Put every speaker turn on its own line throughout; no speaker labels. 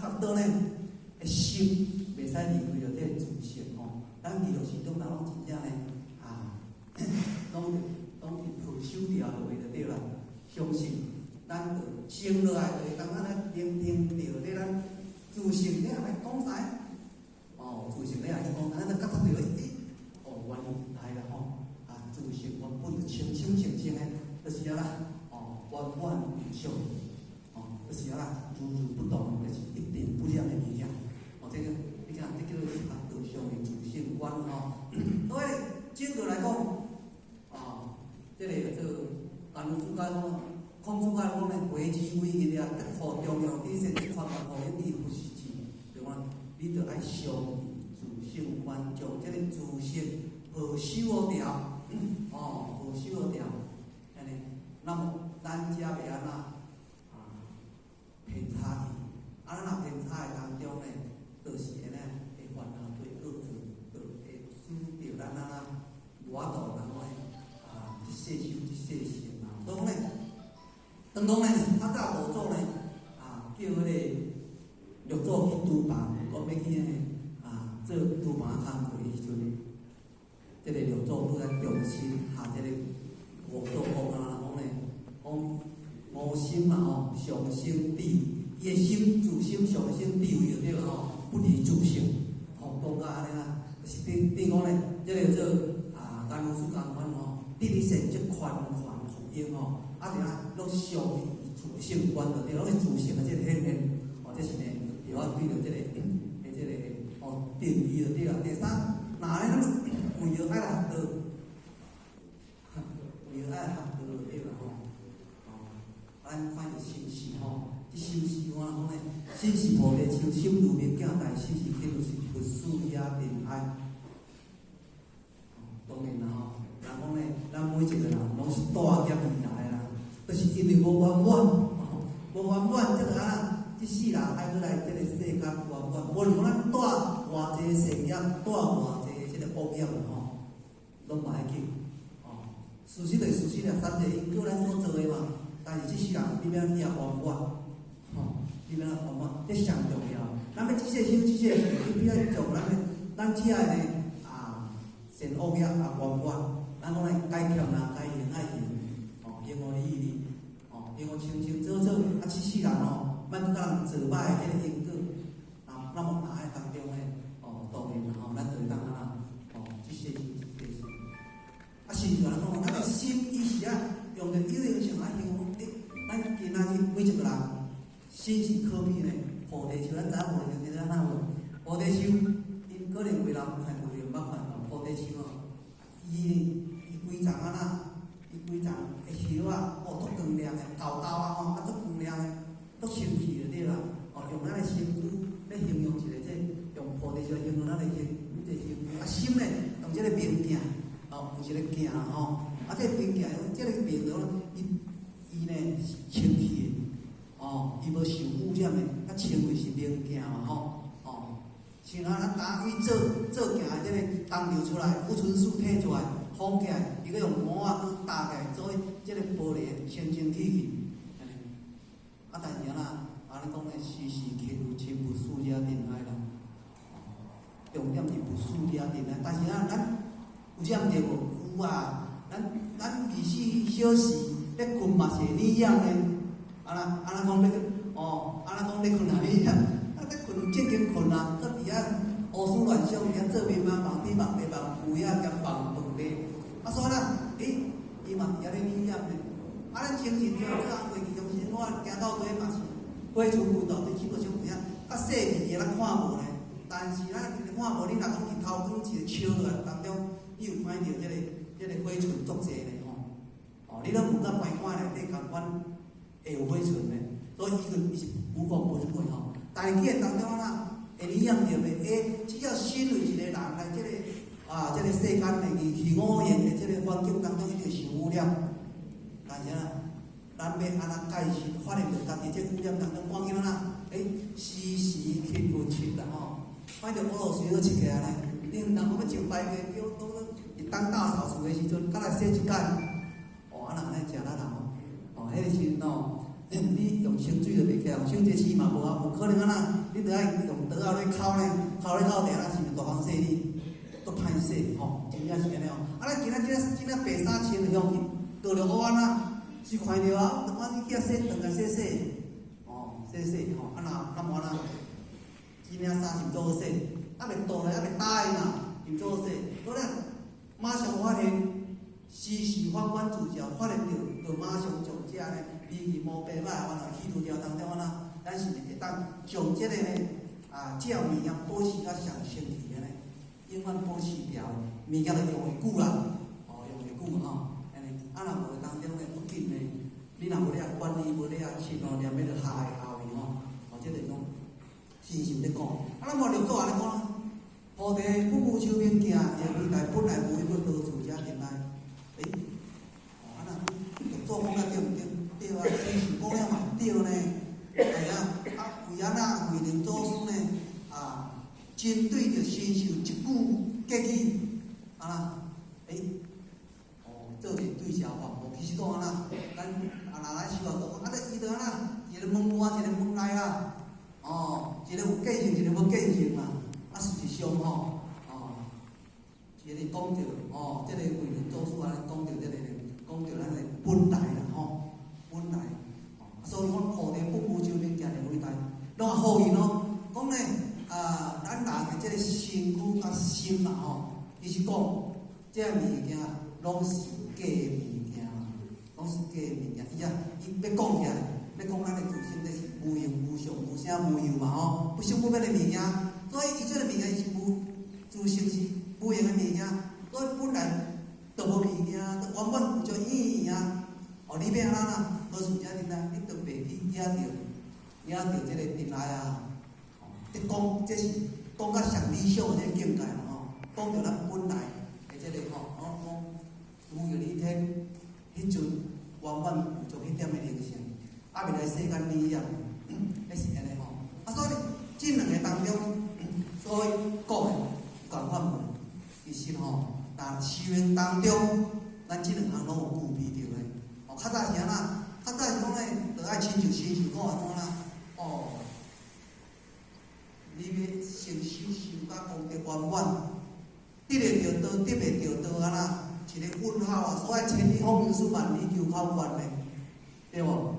差不多呢，心袂使离开着这自性吼。咱遇到时中人拢真正呢拢抱守掉就为着对啦，相信咱着静落来，就会当咱来聆听着咧咱自性咧来讲啥？自性咧来讲，咱就觉得着原来啦吼，自性原本就清清净净诶，就是啦，弯弯如上，就是啦，如如不动，就是一点不染诶物件。这个你看，这叫做道上诶自性观吼。所以整个来讲，这个咱主家讲，孔主家讲咧，为之为义啊，德好重要，你先看看好你不是字，对吗？你着爱相自性观，将这个自性好守掉，好守掉，安尼，那么咱才袂安偏差去，咱若偏差诶当中咧，就是安尼会烦恼对恶者，就会使着咱外道人咧一世修一世行所以讲咧，当讲咧，较早无做咧，叫迄个六祖去拄房，讲要去做拄房工课迄时阵，这个六祖拄在重心下这个五祖讲咧，讲无心嘛上升智，伊个心自心上升智慧就对啦不离自性，讲到安尼啦，就是等讲咧，这个做甘露寺讲款你成即款福音就拢上于自性观就对，拢是自性的这个显现，这是呢，对我对着这个定义就对啦。第三，哪咧为着爱学道，为着爱学道就对啦咱看着心事这心事我讲咧，心是菩提树，心如明镜台，心是天就是佛树也平安。当然啦人讲咧，咱每一个人拢是带业而来啦，就是因为无圆满，无圆满，这个这世人爱过来这个世间圆满，无论咱带偌济善业，带偌济这个恶业拢嘛会紧。事实就是事实啦，三界因叫咱所做的嘛。但是这世人你要去圆满，你要圆满，这上重要。咱要这些修这些，你不要从咱只爱呢善恶业圆满。咱讲咧，该欠啦，该还爱还，还互你哩，还互清清楚楚。这世人莫去甲人做歹的这个因果，那么爱当中咧，当然咱就当这些是这些。是咱讲，咱的心伊是用着有形上来形容，咱今仔日每一个人心是可比咧，菩提树，咱知影菩提树在哪无？菩提树，因可能有人看过，有人捌看过菩提树伊规丛伊规丛的叶足光亮的，豆足光亮的，足神奇的对啦。用咱的心来形容一个用菩提树形容咱的这心咧，用这个明镜，有一个镜这个明镜，这个明伊呢是清气的，伊无受污染的，称为是明镜嘛像咱打开做镜的这个东流出来，富春树摕出来，放起来，伊个用膜去打起来，做这个玻璃清清气气。但是安尼讲咧，时时刻有亲不输家庭爱啦。重点是不输家庭爱，但是咱有染着无？有咱24小时咧困嘛是你染的，安那讲咧安那讲咧困啊你染，咧困正经困啊，搁伫遐胡思乱想，伫遐做面梦梦天梦地梦，有遐兼梦饭咧。所以伊嘛伫遐咧你染咧，咱精神上过去中生活行到底嘛是过厝规道，这基本上有影细微的咱看无咧，但是咱看无，你若讲日头光一个笑落来当中，你有看到这个花唇足济咧你拢唔敢白看咧，你共款会有花唇咧，所以伊是无讲无一倍但是既然当中会你染着咧，只要身为一个人来这个世间的二五言的这个环境当中，一定受污染。但是咱要安怎解释，发现着家己这污染当中，看见时时刻有切啦看到俄罗斯都切起来，你唔通讲要种白面，叫一当大扫除的时阵，甲来洗一间，安那食咱迄个时阵你用生水就袂起来，生这死嘛无啊，有可能你得爱用刀啊咧敲咧，敲咧敲地啊，是大风洗你，都歹洗吼，真正是安尼哦。啊，咱今仔白衫穿就向去，倒着乌啊，是看着啊，就赶紧去洗，转来洗，洗吼，啊若换真正衫是做洗，啊袂倒咧，啊袂打的嘛，是做洗，好咧，马上发现。时时反反自照，发现着马上将这呢离去无白歹，去除掉当中咱是会当将这个呢这物件保持较上升去的呢，永远保持掉物件就用会久啦，用会久吼，安尼，若无当中呢不紧呢，你若无咧管理，无咧信念要着下的后面这个种信心咧讲，咱无着做安尼讲，菩提不无手边行，也未来本来无一个多处遮现来。做讲对毋对？对啊，真是讲了嘛对呢。系啊，为人祖师呢针对着新秀一句结语做一对消化。其实讲咱来思考讲，伊就一个门外，一个门内啦。一个有继承，一个无继承嘛。事实上一个讲着这个为人祖师讲着这个。讲着咱的本来啦本来，所以讲菩提不无手边行的伟大，拢好伊讲呢咱人的这个身躯甲心其实讲这物件拢是假物件，拢是假物件。伊要讲起来，要讲咱的自身这是无形无相无声无有嘛不相不变的物件，所以伊这个物件是自身是无形的物件，所以本来。都无物件，都原本就意啊！你要安怎好事遮阵你都袂去惹着这个阵来你讲这是讲到上理想的这个境界讲到咱本来的这个讲有你天迄阵原本有做迄点的灵性，未来世间理念，那是安尼所以这两个当中，所以讲的共款无，其实但修行当中，咱这两项拢有具备着的。较早是安较早是讲呢，就爱亲像亲像讲你要成修到功德圆满，得会着道，得袂着道一个问号所以千里风云数万里求考关的，对无？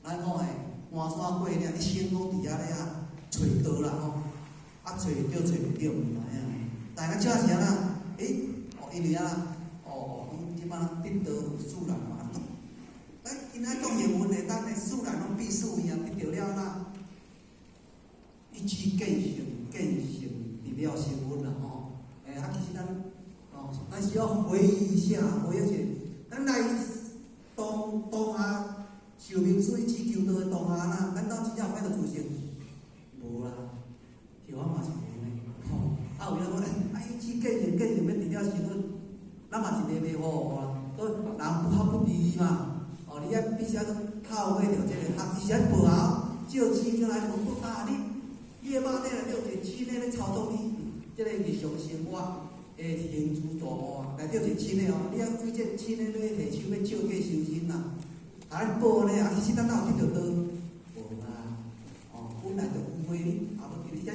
咱讲的换山过岭，你先讲伫遐咧找道啦找着找袂着，但咱这是因为即摆得道自然嘛。今仔讲英文的，咱的自然拢必须一样，得着了一举见成，得了成文啦其实咱需要回忆一下，咱来当下受命水只求道的当下咱真正有法度自成？无啦，是我嘛是无呢。有人讲，一举见成，要得了成文，咱嘛是袂好所以人不好不理嘛。你必须要透过着这个学，是背后照起来讲你的肉体内有一个亲的咧操作你这个日常生活的行住坐卧，内底有一个亲的你要对这亲的咧提手要照过修身咱报呢其实咱哪有得着道？无啦，本来就有诶，无其实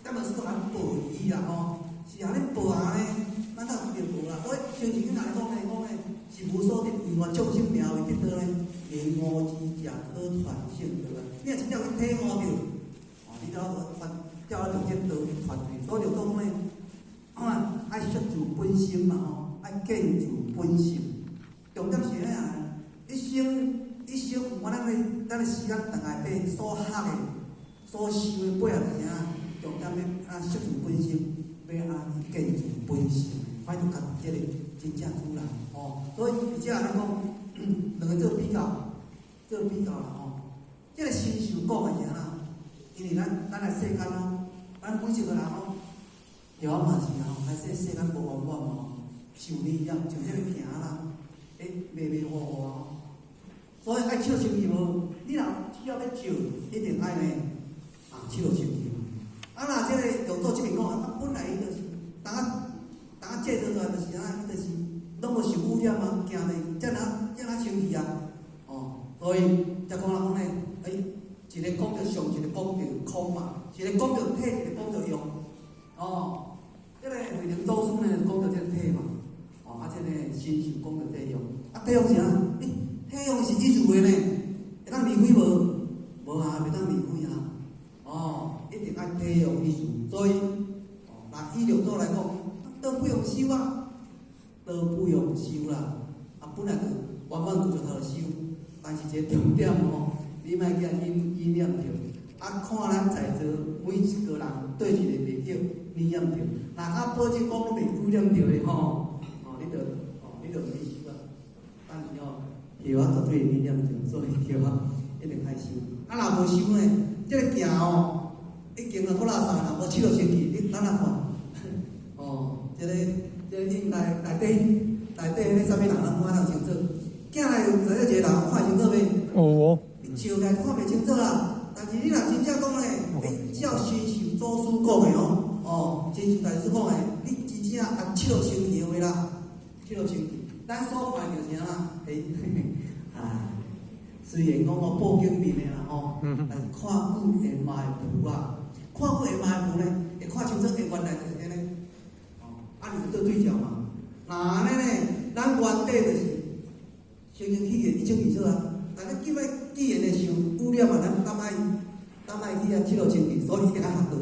咱们是讲报伊啦是安尼报下呢，咱哪有得着啦？所以修行来讲是无所得，永远众生妙为得到呢，言无之者可传性对吧？你若真正去体悟着，你叫着这道传去，所以就讲呢，爱摄住本心嘛爱见住本性。重点是一生有咱的时间长来被所学的、所修的背后是啥？重点要摄住本心，要去见住本性，反正家己这个真正出来所以而且咱讲，两个做比较啦这个新手讲的是啥？因为咱来世间咱每一个人条嘛是来世间无圆满受力量就这个行迷糊糊所以爱笑生气无？你若只要照，一定爱呢笑生气。若这个用做这边讲，本来伊就是当介绍出来就是伊就是拢无受污染行咧，才生气所以一个讲着上，一个讲着空嘛，一个讲着体，一个讲着用。哦，这个慧能祖师呢讲着这个体嘛，哦，这个身受讲着体用，体用是啥？体用是意思话呢，会当离开无？无啊，袂当离开啊。哦，一定爱体用意思，所以，拿医疗组来讲，都不用修啊，都不用修啦。本来就原本就好修，但是一个重点你莫惊意念着，看咱在座每一个人对一个朋友意念着，若保证讲拢袂污染着的你就袂修啊。但是药绝对会意念着，所以药一定爱修。若无修呢，这个行已经啊，拖拉萨若无七落星期，咱看这个因内底迄个啥物人，咱看得清楚。囝内有一个人看清楚未？照来看袂清楚啦。但是你若真正讲咧，照先受祖师讲的先受大师讲的，你真正按七落星期的话啦，七落星期，咱所看着啥啦？虽然讲报经面的啦但是看久会嘛会浮啊，看久会嘛会浮呢，会看清楚原来就是安尼。你做对照嘛？那安尼呢，咱原底就是先经起源，一种意思啊。但你既然会受污染嘛，咱当爱去七落清气，所以一定爱学道。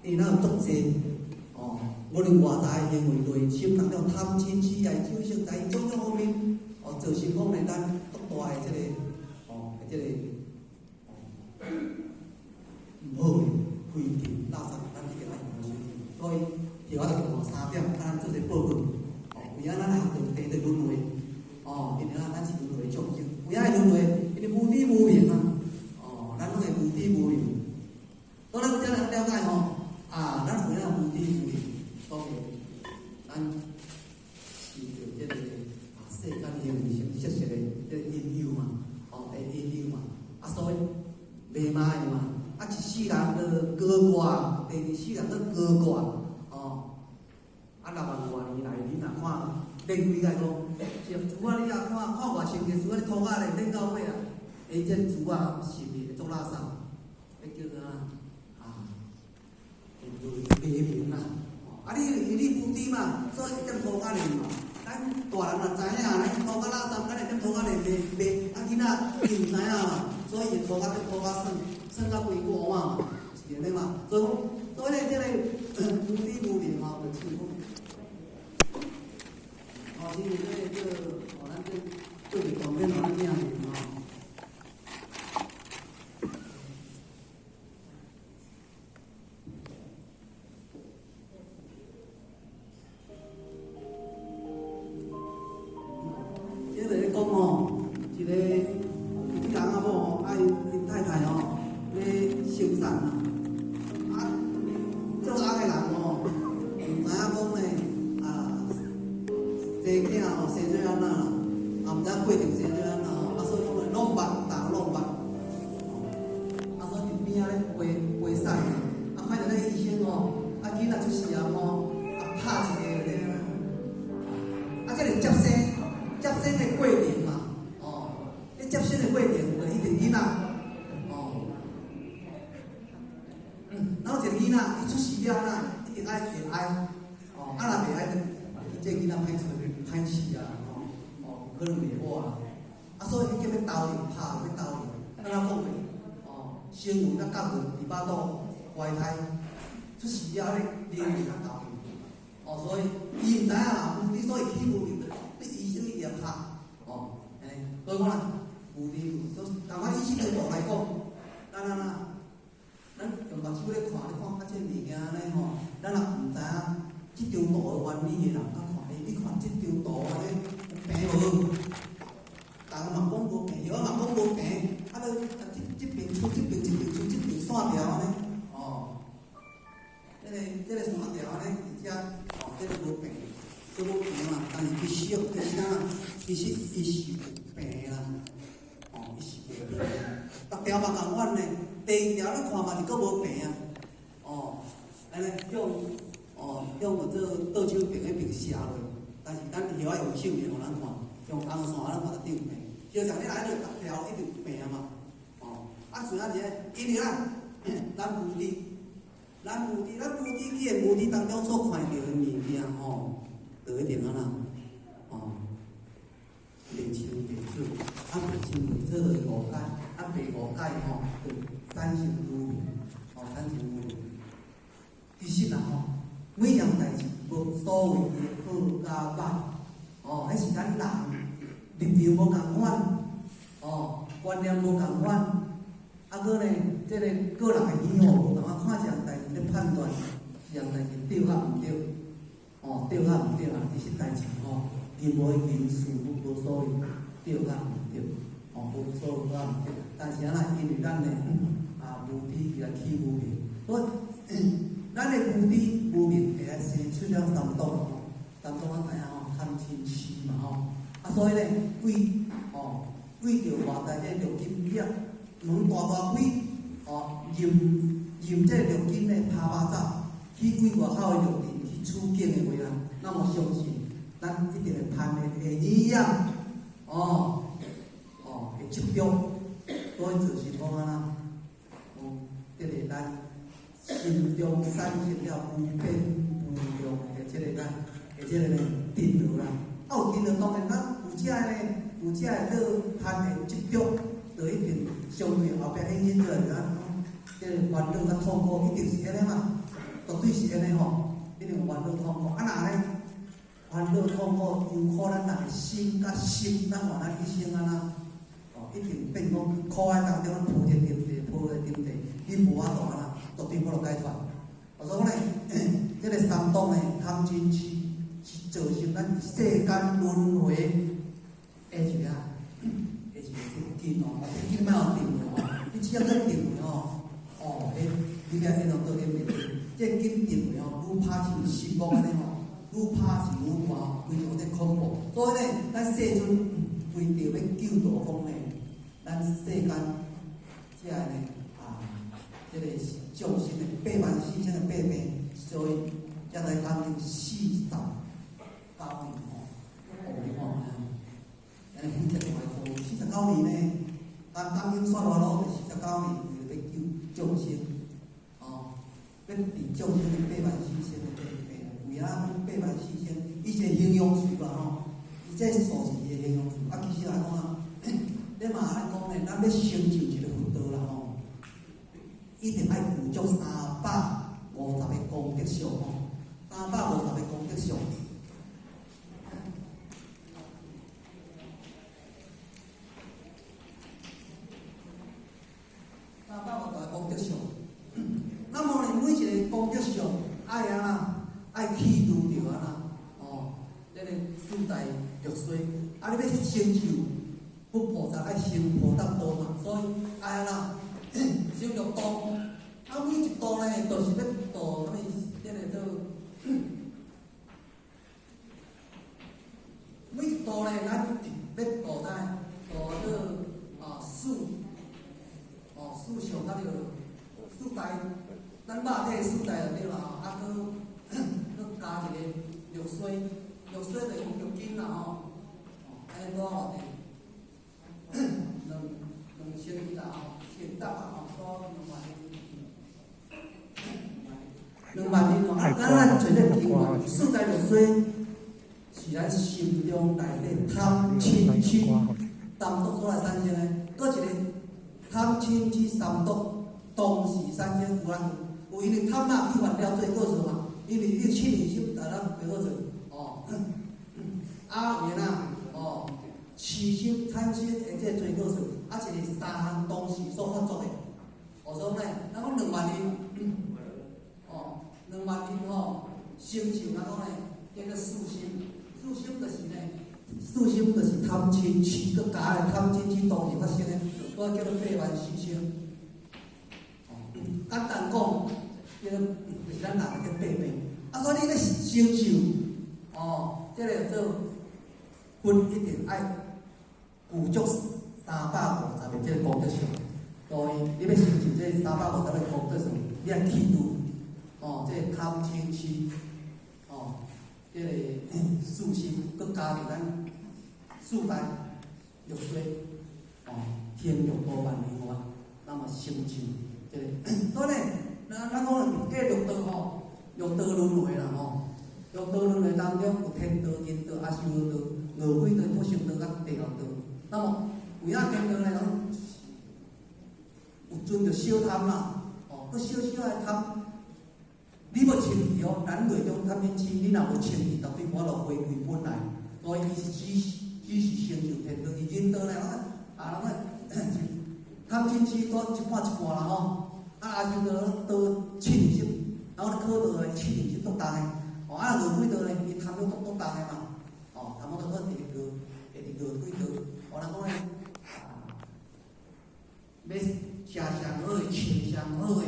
因为咱有足济无论外在行为、内心当中贪嗔痴爱酒色在种种方面造成讲咧咱足大的这个唔好嘅规矩垃圾，咱一定爱小心。所以。我就讲3点，咱做一个报告。有影咱学着地着轮回，因为咱是轮回众生，有影会轮回，因为无知无明啊，咱拢会无知无明。当咱才能了解咱有影无知无明，所以咱是着这个世间形成实实的这个因由嘛，因由嘛，所以袂歹嘛，一世人就高挂，第二世人就高挂。6万多年来，你若看练几来讲，竹你若看外星嘅竹你土仔咧练到尾啊，这竹是袂做垃圾，叫做文明啦。你无知嘛，所以一点土仔练嘛。咱大人若知影，咱土仔垃圾，咱会点土仔练囡仔伊唔知影嘛，所以土仔算到规个嘛，是安尼嘛。所以咧，这个无知无明就似乎。因为咱做个当面咱这样这个讲一个人爱因太太咧生产做翁的人唔知影讲咧生囝生做安怎啦，毋知过程生做安怎所以讲拢捌，大拢捌。所以伫边仔咧陪产，看着咧医生囡仔出事拍一个咧，这个接生的过程嘛，你接生的过程就一定囡仔，然后一个囡仔伊出事了啦，一定爱会爱，若袂爱，这囡仔歹死啊，可能袂活啊，所以伊叫要投入拍，要投入，咱讲过，生有甲甲有200度怀胎，出事了咧，灵就甲投入，所以伊毋知影啦，无知所以起无明，你医生伊也拍，所以讲啦，无知同款医生对大来讲，咱用目睭咧看这物件咧咱若毋知影即张图的原理的人，你看即张图咧有病无？人嘛讲无病，药嘛讲无病，即边出，即边出，即边线条安尼，这个线条安尼，而且这个无病，这无病嘛，但是其实伊是有病啦，伊是有病，逐条嘛共款呢，第二条你看嘛是佫无病安尼用做倒手柄迄柄写落，但是咱以后用手柄互咱看，用红线咱看得到病。就像你来这逐条一定病嘛，主要是因为咱目的去的目的当中所看到的物件吼，就一定练清练水，练清练做就是误解，袂误解吼，就产生污名，产生污名。其实每样代志无所谓的好甲歹，迄是咱人立场无共款，观念无共款。搁呢，即个个人的喜好无同看一样代志咧判断，一样代志对较毋对，对较毋对啊？其实代志因无因事无所谓对较毋对，无所谓对较毋对。但是因为咱呢无知伊来起无明，所以咱的无明会来生出了三毒，三毒知影贪嗔痴嘛所以呢，为着外在这六根业。门大开，任这六根的拍巴掌，去开外口的六根去处境的话那么相信，咱一定会攀的会一样，会执着，所以就是讲这个咱心中产生了无边无量的这个呢定律啦。有定律当然咱有这个攀的执着。就一定相对后壁引起出来即个烦恼甲痛苦，一定是安尼嘛，绝对是安尼一定有烦恼痛苦。若呢，烦恼痛苦有可能咱的心甲心，咱话咱一生一定变讲苦海当中铺天顶地，你无法度绝对无法度解脱。所以讲呢，即个三毒呢，贪嗔痴是造成咱世间轮回的一个。你莫有定你只要在定你个迄种做点面，即紧定愈拍是心光安尼愈拍是愈大，非常的恐怖。所以呢，咱世尊为着要救度讲呢，咱世间即个呢即个众生的84000的百病，所以才来讲40到9年49年呢，咱当今算落落就49年，就要救众生，要治众生的84000的病，为84000，伊是形容词啦伊这数字的形容词。其实来讲你嘛来讲呢，咱要成就一个佛道啦一定爱具足350个功德相350个功德相。功德相，那么呢，每一个功德相爱去拄着这个四大六衰，你要成就佛菩萨爱成菩萨道嘛，所以成就道，每一道呢，就是要度这个每一道呢，咱要度四相四大，咱肉体四大就对啦搁加一个六衰，六衰就讲六根啦安尼多少呢？2000啦现在多2万年，咱全个经四大六衰是咱心中内底贪嗔痴三毒所来产生的，搁一个。贪嗔痴三毒同时产生有因为贪去犯了罪过错嘛，因为你嗔疑心咱袂好做痴心贪心的这罪过错，一个3项同时所发作的。所以呢，咱讲2万年2万年成就咱讲呢，这个四心就是贪嗔痴，搁加个贪嗔痴同时发生的。我叫做84000，简单讲，就是咱人的8病。所以你咧成就这个做佛一定爱具足350个这个功德相。所以你要成就这350个功德相，你要去除这个贪嗔痴这个四心，搁加入咱四大六衰。天龙多万年华，那
那么成就，对。所以呢，咱讲过六道吼，六道轮回啦吼，六道轮回当中有天道、人道、阿修罗道、恶鬼道、不成道、甲地狱道。那么为啊天道来讲，有阵就小贪啦，佮小小的贪。你要清气哦，咱内中贪嗔痴，你若无清气，绝对无法度回归本来。所以伊是只是成就天道，而人道来讲，贪嗔痴多一半一半啦吼。阿修罗道七二十，然后可道的七二十独重的，恶鬼道呢，伊贪欲独重的嘛，贪欲独第二个鬼道，咱讲咧，要食上好的，穿上好的，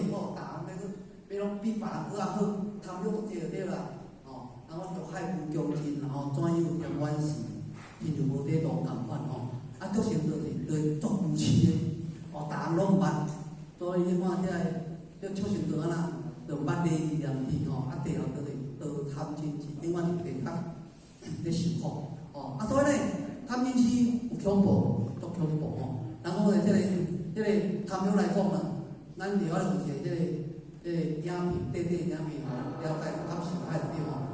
要拢比别人搁较好，贪欲独就对啦，然后就害苦强尽，然后怎样有关系，因就无地道共款足成就是足无趣的，逐项拢捌。所以你看这出成道啊，就捌礼义廉耻地后就贪嗔痴，另外就地较咧受苦所以呢，贪嗔痴有恐怖，足恐怖然后呢，这个贪欲来讲啦，咱就要有一个这个影片，短影片了解较受害的地方。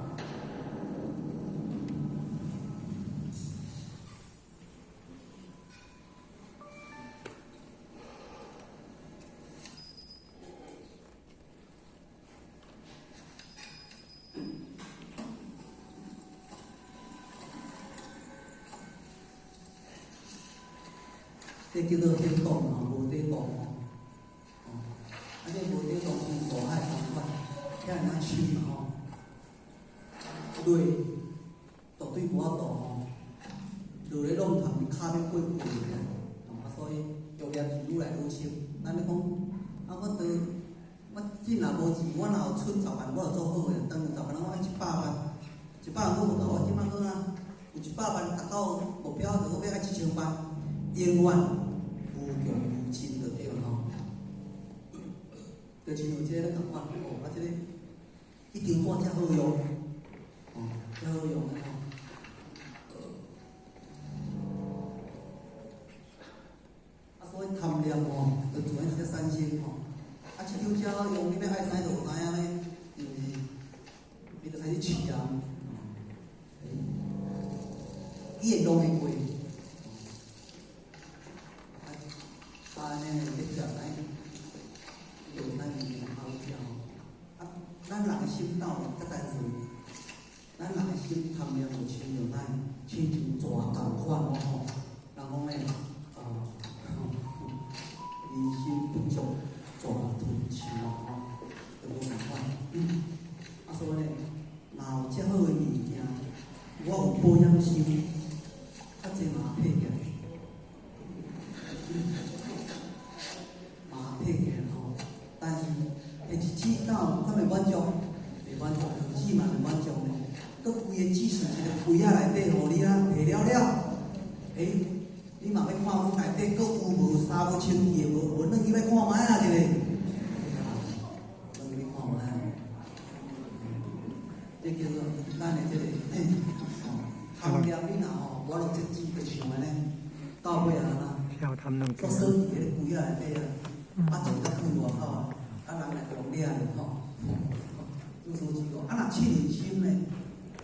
这叫做天道无地道这无地道跟大海同款，遐人修累，绝对无法度落咧弄堂，骹要过去所以业力是愈来愈深。咱咧讲，我真若无钱，我若有剩10万，我就做好个。当有10万，我爱100万，100万我无够，我即摆讲有100万，达到目标就我要爱1000万，永远。无穷无尽就对就亲像这个共款这个一张纸遮好用遮好用所以贪念就自然就产生这张遮用，你要爱知就有知影咧，就是你就开始试伊会弄会过。你食咱就咱好食咱人的心道才单纯，咱人的心贪念就亲像蛇共款人讲咧人心不足，蛇吞象就无共款。所以咧，若有遮好的物件，我有保养心，较济嘛配起来。但是会一指到咱袂满足，袂满足，二指嘛袂满足咧。佮规个指示一个柜仔内底，互你摕了，你嘛要看阮内底佮有无衫要清气的无转去要看卖啊，一个，转去看卖啊。这叫做咱的这个贪念你若我落这指就想的咧，到尾啊咱，锁锁伫个柜仔内底啊，一个开外口人来讲了做所知若七人心咧，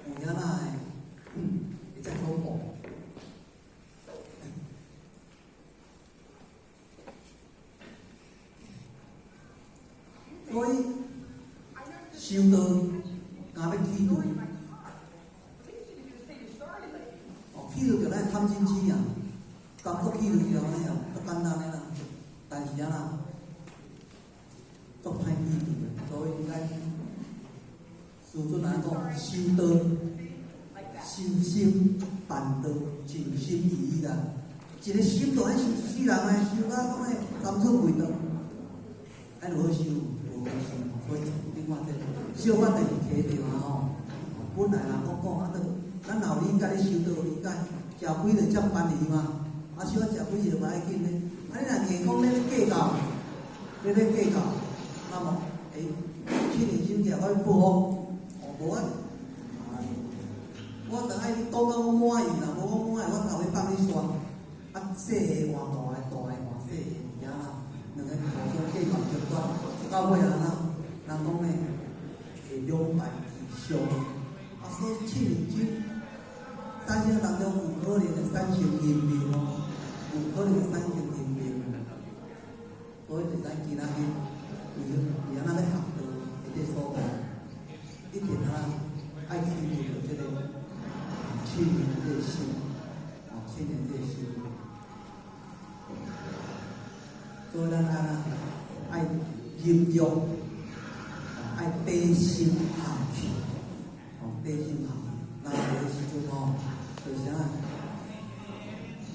有影仔会再恐怖。所以修道，若要起路，起路就咱贪嗔痴啊，感觉起路了呢，足简单的啦，但是足歹起路的，所以咱师尊来讲，修道、修心、办道、静心意啦。一个心就爱修一世人诶，修到讲诶三寸贵道，爱如何修？如何修？所以你看这小法第二题着本来人讲咱老理解你修道理解，食亏就占便宜嘛，小食亏就无要紧咧。你若硬讲咧计较，你咧计较，那么去年真正我报复，无我等下你讲到我满意啦，无我满意，我头要放你煞。细个换大个，大个换细个，尔啦，两个互相计较决断，到尾啊，人讲呢，会两败俱伤。啊，所以七年金3成当中有可能会3成银命哦，有可能会3成银命。所以就使今仔日为安那咧学道迄个所在，一定爱去着即个去年这个心，去年这个心。所以咱爱忍辱，爱低心下去，低心下去。那有的时阵就是啥，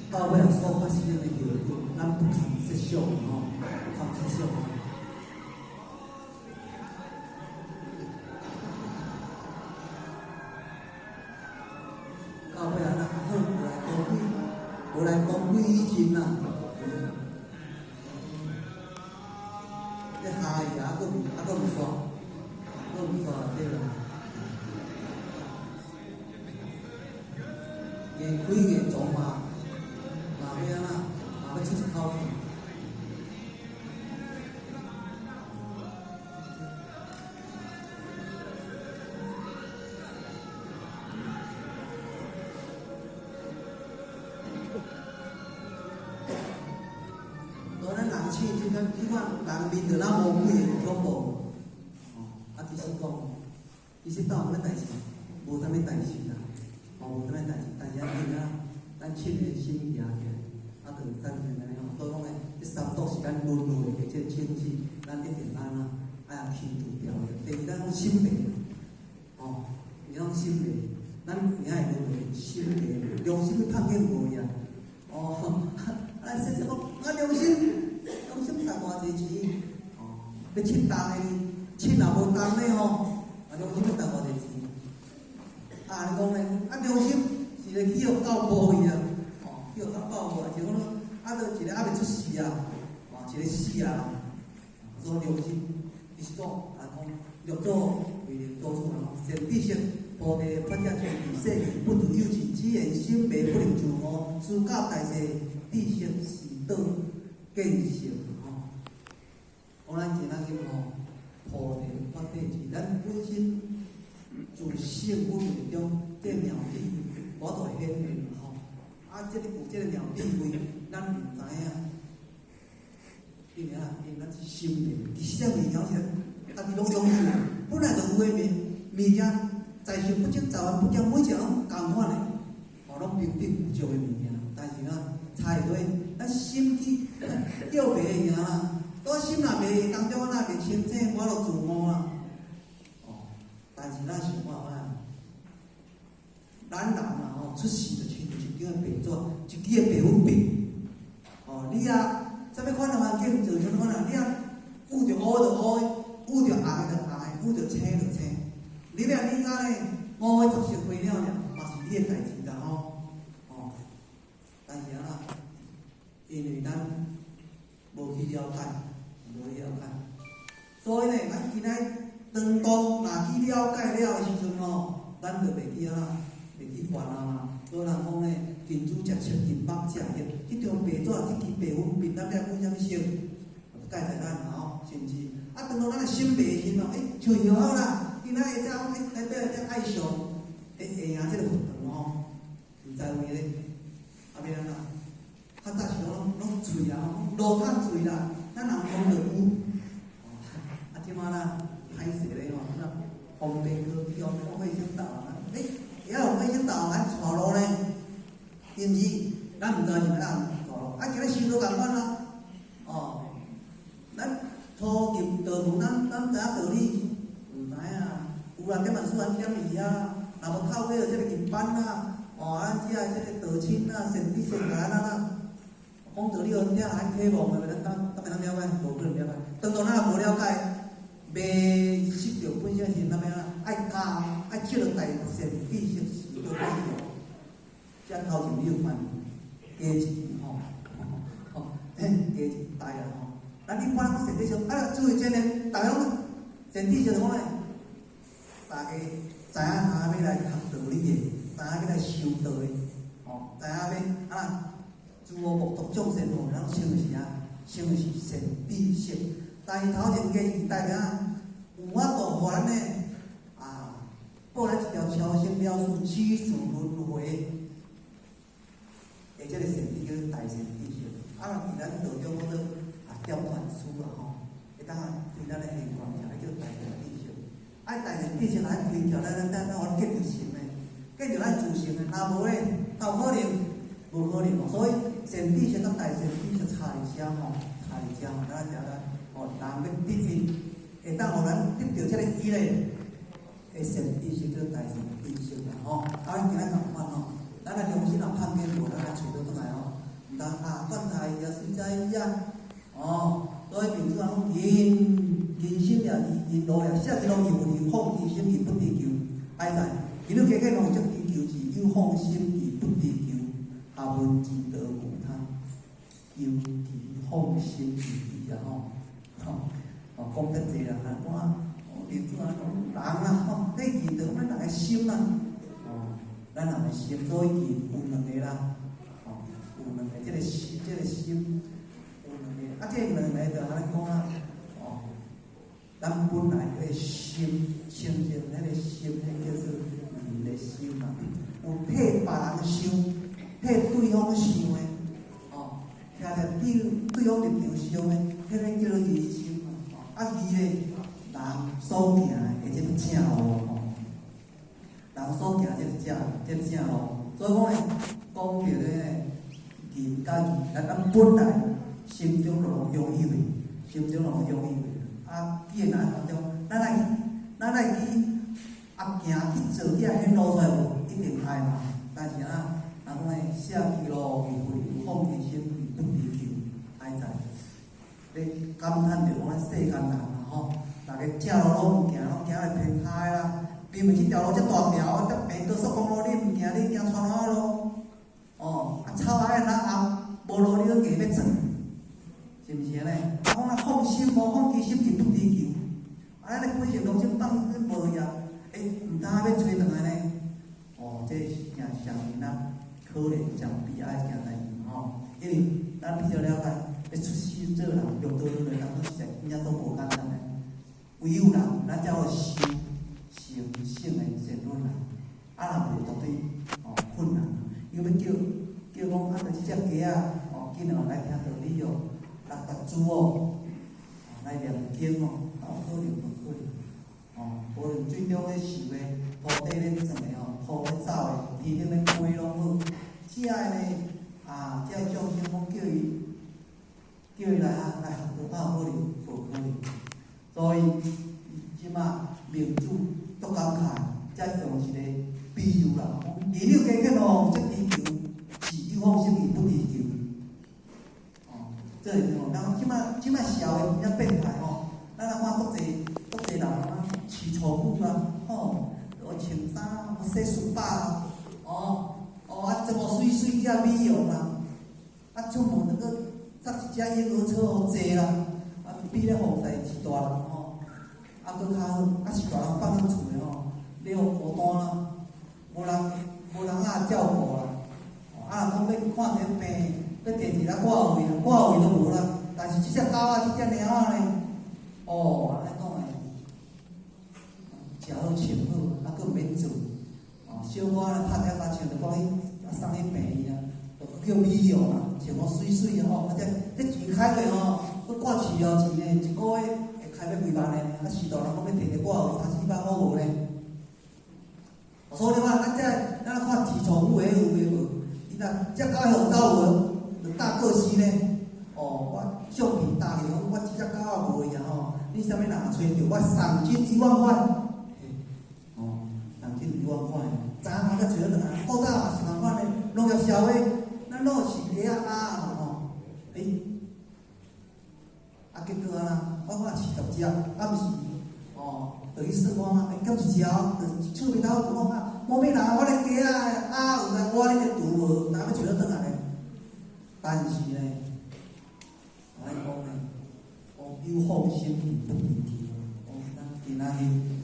到尾所发生的后果，咱不堪设想不堪设想。到尾咱好无来讲几以前啦。这下伊还佫毋煞，对啦。硬开硬做嘛要安那，要出一口气。咱人气即款人面着咱无几个恐怖，其实倒无啥代志，无啥物代志啦，无啥物代志，但是咱亲的心行起来，就会产生安尼所以讲咧，这三毒是咱轮落的这亲戚，咱一定爱去除掉的。第二，咱讲心病，伊讲心病，咱今仔日轮落心病，良心看见无呀？说讲良心值偌济钱？要七重的，七若无重的良心要值偌济钱？你讲咧，良心是咧去互到无去啊？去互到无啊？就讲就一个还未出世啊，一个死啊，所以良心，伊是讲六祖为人多数善知识。菩提发家全体世人不独有情，只言心昧不能自我。诸教大势，知识是道见性咱今仔日菩提发地是咱本身自性本命中这妙理，我都会显明这个有这个妙理位，咱唔知影，因为咱是心命，其实物件是家己拢容易，本来就有诶物件。在行不正，早晚不讲，每一项拢共款的，拢平等无足的物件。但是差在咱心机叫袂会赢啦。我心若袂当中，我若袂清醒，我就自我啦。但是咱想办法，咱人出世就像一张白纸，一支白粉笔。你啥物款的环境就像款啦，你遇着乌就乌的，遇着红的就红的，遇着青就青。你咧，你讲咧，5岁10岁飞了嘛是你的代志啦但是因为咱无去了解，所以咧，咱今仔当中若去了解了的时阵咱就袂去烦嘛。所以人讲咧，近朱者赤，近墨者黑。迄张白纸，这支白粉笔，咱要分啥物色？介绍咱是毋是？当中咱的心白心像以后啦。今仔日内底爱上，会赢这个活动毋知有咧，要安怎？较早时拢嘴罗汉嘴啦，咱人讲着有，即马歹势咧方便科技用卫生道也有卫生道咱带路咧，是毋是？咱毋知是咱带路，今日修都共款啦，咱初入道门，咱知影道理。有人点嘛输人点伊若无透过这个银班咱即个道亲善知识甲咱讲道理咱启蒙的，咱当然了解，无可能了解。当然咱无了解，未识着本身是爱教，爱接落大善知识是道理这头前有关加一加一大咱一般善知识注意真诶，大家拢善知识讲咧。大家知影要来学道理的，知影要来修道的，知影要自我目睹众生咱修是成的是善知识。但是头前加二代啊，有法度互咱呢报咱一条超生了事，起自轮回。即个善知叫大善知识，伫咱道中好多点传书会当对咱的现况叫大善知识。大善知识来开窍，咱互结着成的，结着咱自成的，若无咧，有可能？无可能所以善知识甲大善知识差伫遮差伫遮咱人要得因，会当互咱得到即个伊咧，善知识叫大善知识咱今仔共款咱的良心若判决无，咱来找倒转来毋通犯大也是在呀所以平时讲人心也因路也，写一路义无放其心而不知求，爱在因为加减拢有种追求是有放心而不知求，下文自得无他，求其放心而讲得济啦，平时讲人啦你记得咱人的心啦咱人的心，所以有两个啦有两个即个心有两个这两个就安尼讲咱本来迄个心清净，迄个心叫做义的心有替别人想，替对方想的听着对方立场想的，迄个叫做义心义咧，人所行的即个正路人所行即个正路，所以讲咧，讲着咧仁甲义，咱本来心中就有意味，心中就有意味。既然当中，咱来去行去做遐显露出来无？一定爱嘛。但是人讲咧，舍己路为慧，放其心而不知求，爱在。你感叹着讲咱世间人大家正路拢行来偏歹啦。明明这条路遮大条，遮平高速公路你毋行，你行穿花路草矮的人无路你都硬要钻，是毋是安尼？讲放心放其心而不知求，咱咧本性良心放无呀，毋当要吹转来呢？这是件上面可怜上悲哀一件代志因为咱比较了解，要出世做人，用道路来人都真正都无简单的，唯有人咱才有修成圣的善论若无绝对困难。因为叫讲就是只鸡今日来听道理来读书来念经可能无可能无论最终咧受的土地咧种的土咧走的天顶咧飞拢好，只爱咧只爱众生讲叫伊来学道可能无可能，所以即马民主都感慨，才用一个比喻啦，二六加减即追求是有放心而不追求这是咱即马社会真正变态咱看足侪人饲宠物我穿衫，我洗书包这么水水啊美容啦，出门那个搭一只婴儿车坐啦，比咧防晒是大人搁较好，是大人放伫厝的你互孤单啦，无人照顾啦，若讲要看一个病，要电视来挂位都无啦。但是即只狗即只猫呢，安尼讲食好穿好，搁免做，小可拍只甲穿，就讲伊送去病院叫美容穿水水这钱开过搁挂饲料钱呢，一个月会开要几万呢，是大人讲要摕一挂位300-400块无呢？所以咱看饲宠物的有无？伊若只狗互走无，就大过死呢。我相片大个，我即只狗无去你啥物人找着我赏金1万块？赏金1万块，昨下才找倒来，古早也是共款的，农业社会，咱拢是鸡结果我看饲10只，毋是就去算看，减一条，就厝边头就讲某某人，我的鸡有来我你就拄无，哪要找倒来呢？但是呢，我讲有放心而不知求，咱今仔日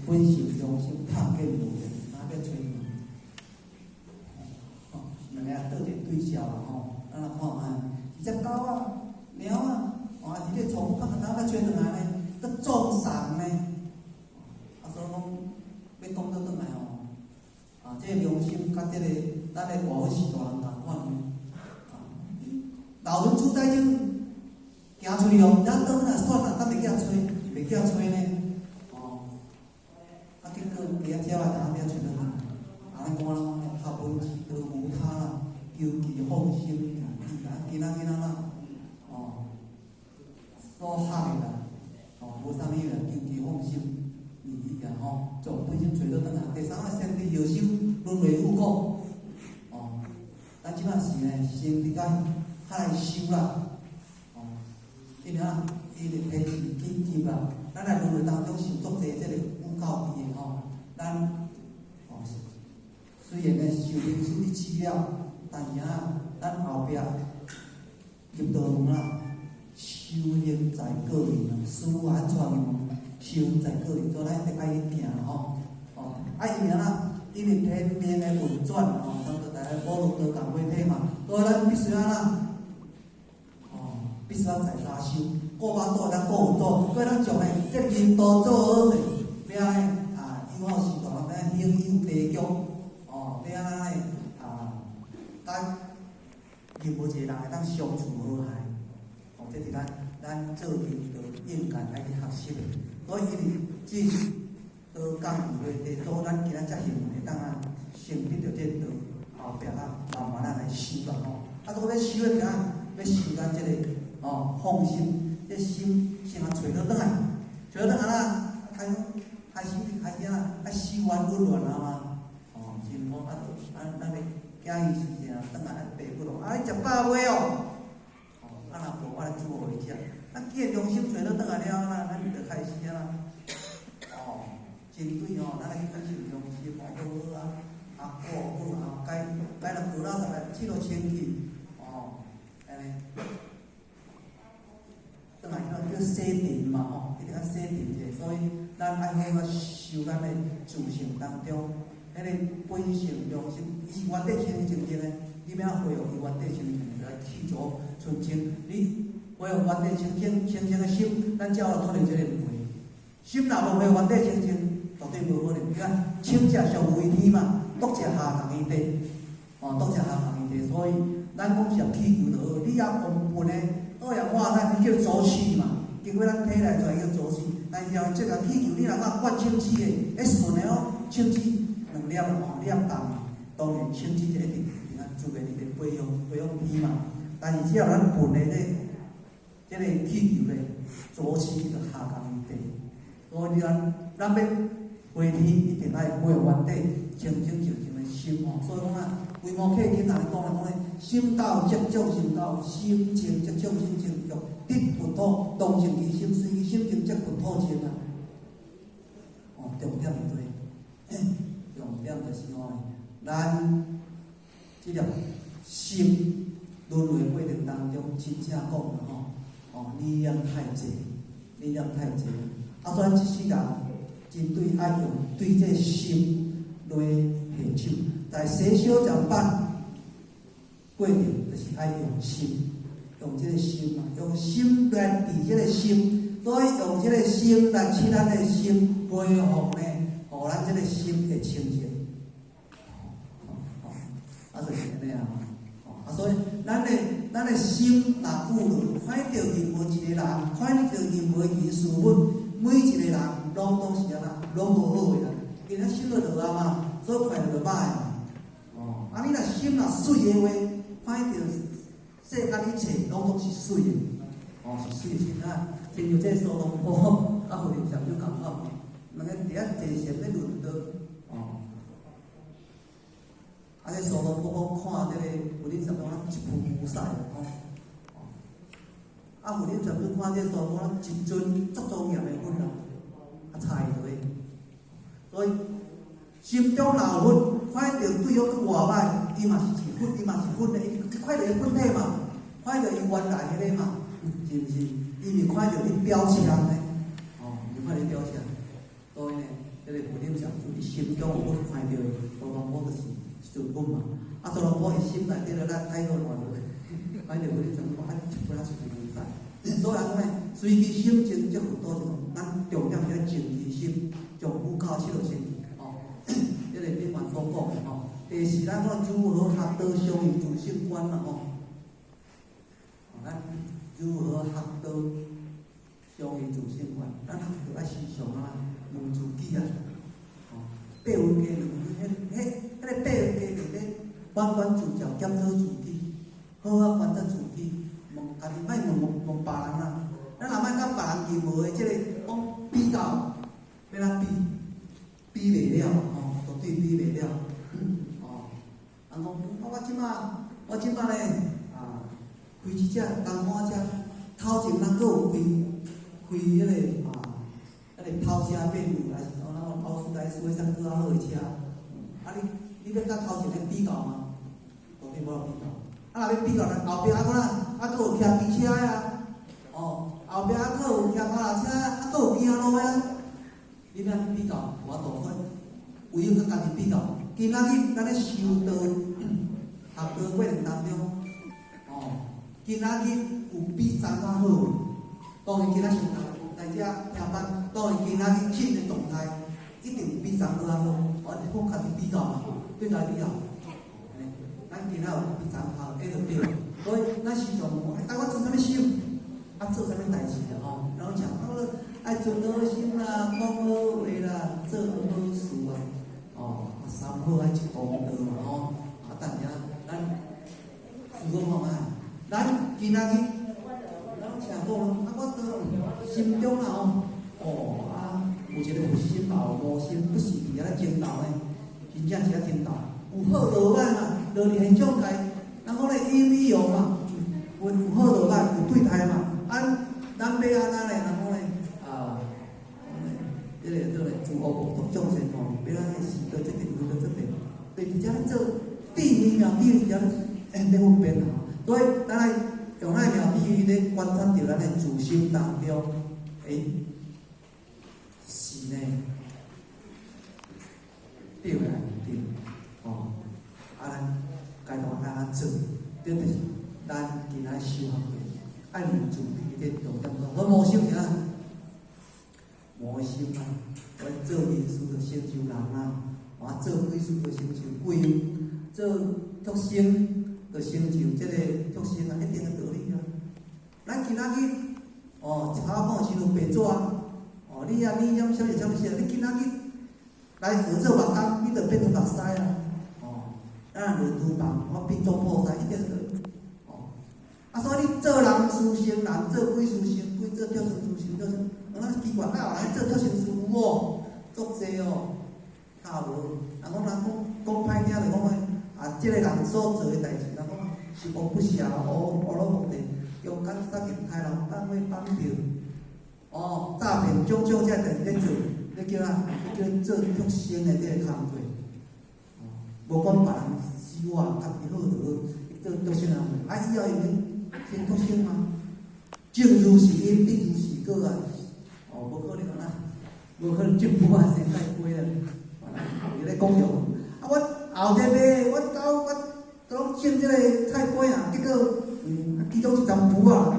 本性良心拍见无咧，哪要找人？两个倒一对照咱看一只狗猫找倒来呢，搁撞上呢，所以讲要讲倒转来吼，这个良心甲这个咱的活佛是大人共款。老人出代志，行出去哦，咱倒来算啦，咱袂记吹，袂记吹呢，结果伫遐鸟啊，当遐找倒来，安尼讲啦，学问是道无他啦，求其放心，囡仔啦，所害啦，无啥物啦，求其放心，伊从本身找倒转来。第三个身体后手轮回有果，咱即摆是呢，身体较来修啦，因为伊的天气紧急啦，咱来轮回当中受足侪即个有够味的咱虽然呢受灵修的治疗，但是咱后壁入道门啦，修行在个人啦，事安全的门，修行在个人，所以咱得爱去行因为因为天命的运转咱就大家保护道共回体嘛，所以咱必须必须在家修，顾巴肚咱顾有肚，所以咱从呢这引导做好势，要安尼以后是大咱享有地局，要安尼咱任何一个人会当相处和谐，这是咱做人就应该爱去学习的。所以因为道讲有话题，所以咱今仔才幸会当成立着这道，后壁慢慢来修啦如要修的要修咱这个放心，这心先找倒转来，找倒来开始修完温暖嘛，先讲咱的囝伊是啥，转来爸母咯，你食饱未若无我来煮互伊食。既然良心找倒转来了，咱就开始针对咱来去分析良心，好顾好该若过了来佚佗清气，安尼。转来叫洗尘嘛一定要洗尘者，所以咱爱好修咱的自性当中，迄个本性良心，伊是原底清净的，你要恢复伊原底清净，就要去除纯净。你恢复原底清净的心，咱才有出现这个问题。心若无恢复原底清净，绝对无可能。你看，清者上为天嘛，毒者下降于地，毒者下降于地，所以咱讲是气球就好，你也公分的。二氧化碳叫浊气嘛，经过咱体内出来叫浊气。但是这个气球你若讲灌清气的，顺的清气2粒2重，当然清气就一定自然就培养天嘛。但是只要咱分的这个气球的浊气就下降于地，所以咱要回天一定要恢复原底清净的心所以讲规模客经常讲咧，心到即种心到，心静即种心静，得佛土，动静其心，随心静即佛土静重点是对，重点就是咱这条心轮回过程当中，真正讲理念太济，所以一世人针对爱用对这心来下手。在洗手讲办过程，就是爱用心，用这个心嘛，用心来治这个心，所以用这个心来使咱的心恢复呢，互咱这个心会清净。就是安尼所以咱的心若有了，看到任何一个人，看到任何一件事物，每一个人拢都是拢无好的啦，因为心就落啊嘛，所以看到就歹嘛。你若心若水的话，看到世间一切拢是水的，是水的心亲像这苏东坡甲佛林禅师共款，两个伫遐坐禅咧论道，这苏东坡看这个佛林禅师一菩萨佛林禅师看这苏东坡一尊足庄严的佛啦，差伊多，所以心中若有佛。看到对方去外歹，伊嘛是佛，伊嘛是佛的，看到伊本体嘛，看到伊原来迄个嘛，是毋是？因为看到伊表象呢，就看到伊表象，所以呢，这个佛林禅师伊心中有佛看到的，苏东坡就是一尊佛嘛。苏东坡伊心内底咧咱爱好乱落，看到佛林禅师一本仔就是菩萨。所以讲呢，随其心情则有多一种，咱重点是静其心，从苦口切落先哦。这个另外所讲的吼。第四，咱讲如何学道相于自性观啦吼。咱如何学道相于自性观？咱学着爱时常啊问自己啊。哦，八分家迄个八分家就咧关关自照，检讨自己，好好观察自己，问家己，莫问别人啊。咱若莫甲别人认为即个讲比较，要哪比袂了吼，绝对比袂了。哦，人讲我即摆咧开一只东华车，头前咱佫有开迄个头车变路，还是讲咱劳斯莱斯或啥佫较好诶车，你要甲头前咧比较吗？绝对无比较。若要比较，咱后壁佫有骑机车啊，哦，后壁佫有骑脚踏车，佫有行路啊。你要去比较，无法度款，唯有甲家己比较。今仔日咱咧修道，学道过程当中，哦，今仔日有比昨仔好，当然今仔上来遮听班，当然今仔日寝的状态一定比昨仔好，我哋讲家己比较嘛，对家己比较。咱今仔有比昨好，迄就对。所以咱时常问，我做啥物修？做啥物代志啊？吼，然后讲爱做好心啦，讲好话啦，做好事啊，哦，三好爱一公道嘛，吼，但是咱如果看啊，咱今仔日，咱请讲，我都心中啊，有一个有心嘛，无心不是伫遐争斗诶，真正是遐争斗，有好有歹嘛，落伫现象界，然后咧有理由嘛，有好有歹，有对待嘛，咱要安怎咧？然后咧这个自我无独众生吼，要安尼是到这边，到这边，对，而且做第二秒第二条咧分辨啊，所以咱来用咱秒比喻咧观察着咱的自心当中，是呢，对啦，对，哦，咱该当安怎做，这就是咱今仔修学的。爱民主义的重点，我无心啊，无心啊！我做艺术就成就人啊，我做艺术就成就贵，做作生就成就这个作生啊，一定的道理啊。咱今仔日查某时有白纸，你染啥物啥物事啊？你今仔日来学做目工，你就变成目屎啊！咱若落厨房，我变做破屎，一定是。所以你做人事成人，做鬼事成鬼，做雕成事成雕成，奇怪，哪有人做雕成事有无？足济哦，较无。人讲歹听就讲即个人所做的代志，人讲是无不孝，乌罗目的，强奸杀人害人，放火放票，诈骗种种这代志咧做，咧叫做畜生的这个工作，无管别人死活，家己好就做畜生人，以后用天国性吗？正如是因，必如是果啊！无可能啊，无可能政府啊先太贵啊！伊咧讲着，我后日咧，我讲种这个菜瓜啊，结果其中一丛蒲啊，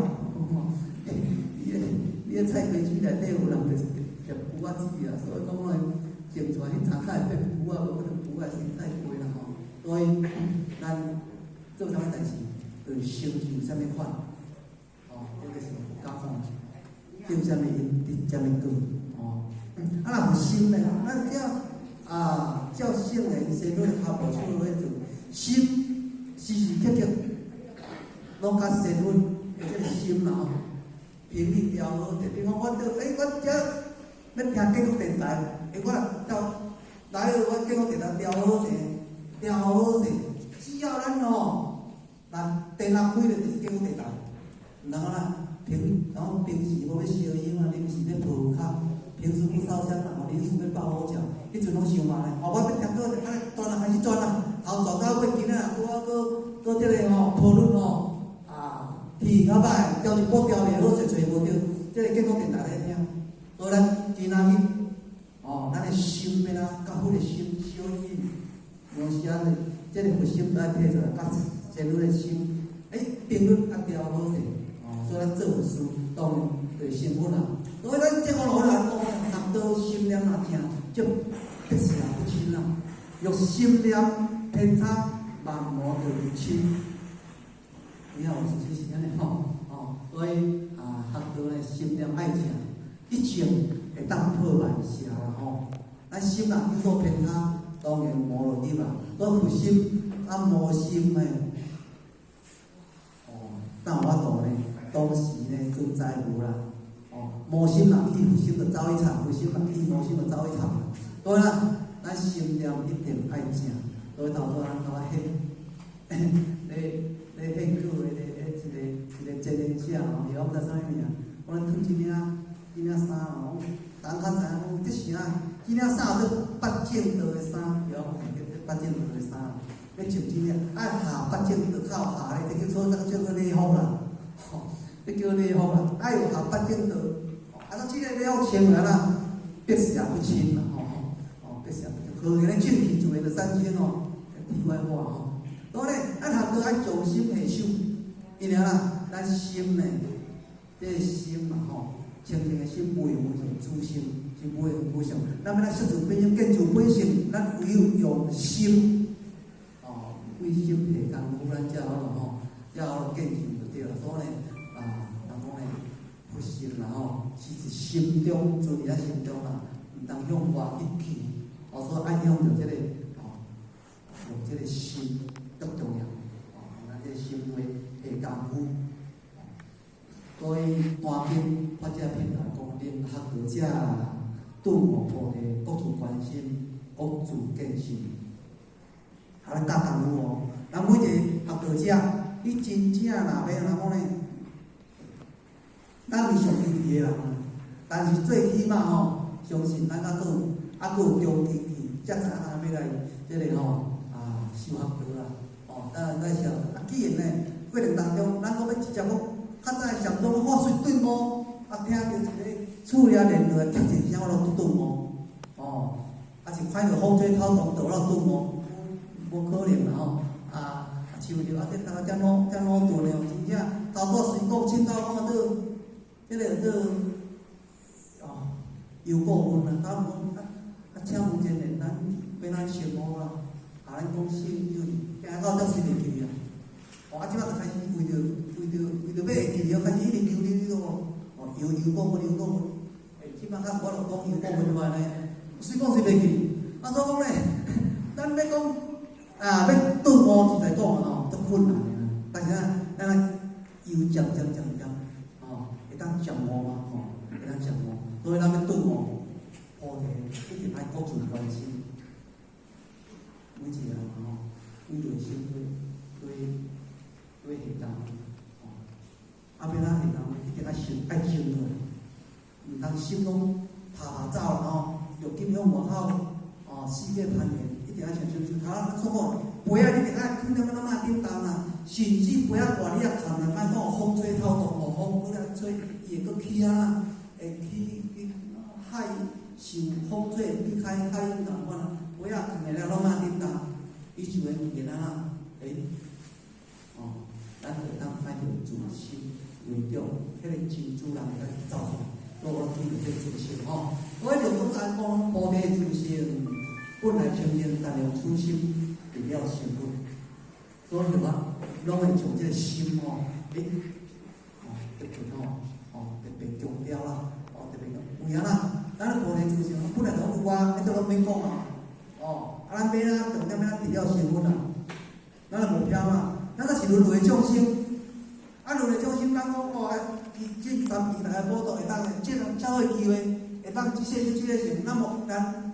你个菜瓜子内底有人着蒲啊子啊，所以讲咧种出来迄丛菜变蒲啊，无可能蒲啊先菜瓜啦吼。所以咱做啥物代志？成就啥物款？这个是教法，叫啥物因，得啥物果？若有心咧，咱照圣人先论下部出来做，心时时刻刻拢甲先论的这个心啦，频率调好者。比方我遮要听建国电台，我到来我建国电台调好者，只要咱电脑开了就是建国电台，然后然后平时无要烧烟啊，临时要抱脚，平时不烧香啊，临时要包好食，迄阵拢想嘛咧。我要听个转啦，开始转啦，后转到尾今仔搁这个讨论天较歹，调一波调袂好，找无着，这个建国电台咧听。所以咱今仔日咱的心要较好的心小心，有时啊，这个佛心都爱摕出来，甲先论的心，频率调好势，所以咱做事当然就是成分啦。所以咱这个老人讲，若道心念若听，就必是也不亲啦。若心念偏差，万魔就入侵。你看，有时是安尼吼，所以学道咧心念爱正，一正会当破万邪啦吼。咱心若有所偏差，当然魔就入啦。所以佛心无心诶，但有法度呢，当时呢存在无啦。无心若去，佛心就走去参；佛心若去，无心就走去参。所以啦，咱心念一定爱正。所以头拄咱甲我咧献句一个真人写吼，伊讲毋知啥物名，我咧脱一领衫吼，人较知影这是啊，这领衫做八正道的衫，对哦，八正道的衫，要穿这领，下八正道靠下咧，这叫做礼服啦，这叫礼服啦，有下八正道，那这个了穿来啦，必是也不清啦，必是也不清，可能咧正气做的3000哦，题外话吼。所以咧，学道爱从心下手，因为啦，咱心呢，这心嘛吼，清净的心不会无常，初心是不会无常。咱要来失自本性，建自本性，咱唯有用心，为心下功夫，咱才好咯吼，才好建成就对了。所以呢，人讲呢，佛心啦吼，是心中存在心中啦，毋通向外一去，所以爱向着这个用这个心。足重要，咱这心会下功夫。所以单经发这篇来讲，令学道者顿悟菩提，各自关心，各自见性。咱教功夫哦，咱每一个学道者，你真正若要怎讲呢？咱是上优异的人，但是最起码吼，相信咱还佫有中基义，才知影咱要来这个修学道啦。当然在想，既然呢，过程当中，咱讲要直接讲，较早上中看水顿悟，听到一个厝里连落来，听一声我就顿悟，是看到风吹草动，倒了顿悟，无可能啦吼，像着这大家遮努顿了，真正头拄随讲凊到讲做，这个做有顾问啦，请问真诶，咱要咱生活啦，咱讲信有。行到才是会记啊！即摆就开始为着要会记了，开始一直溜有顾问，即摆我就讲有顾问话呢，虽讲是袂记，所以讲咧，咱要讲要顿悟就在讲吼，足困难的啦。但是咱有渐，会当掌握嘛会当掌握，所以咱要顿悟，菩提一定爱各自关心，每一个人吼。为着心对下功，要咱下功一定爱静落，毋通心拢爬走啦吼，欲紧向外口世界攀岩，一定爱像头所讲，杯仔一定爱放在咱妈顶重啦，甚至杯仔大你也看啦，莫讲风吹草动，风过来吹，伊会阁起啊，会去海受风吹，去海涌同款啦，杯仔放在咱妈顶重。伊就会见咱咱会当爱着自心为重，迄个真主人会走出来，所以我记着这自性吼。所以就讲菩提自性本来清净，但用初心定了成分，所以就拢会从这个心特别特别强调啦，特别有影啦。咱菩提自性本来就有迄都免讲啊。咱要重点要治疗身份啦，咱就无飘啦，咱若是轮回众生，轮回众生，咱讲这3年来的报道会当，这才有机会会当即世即个成，咱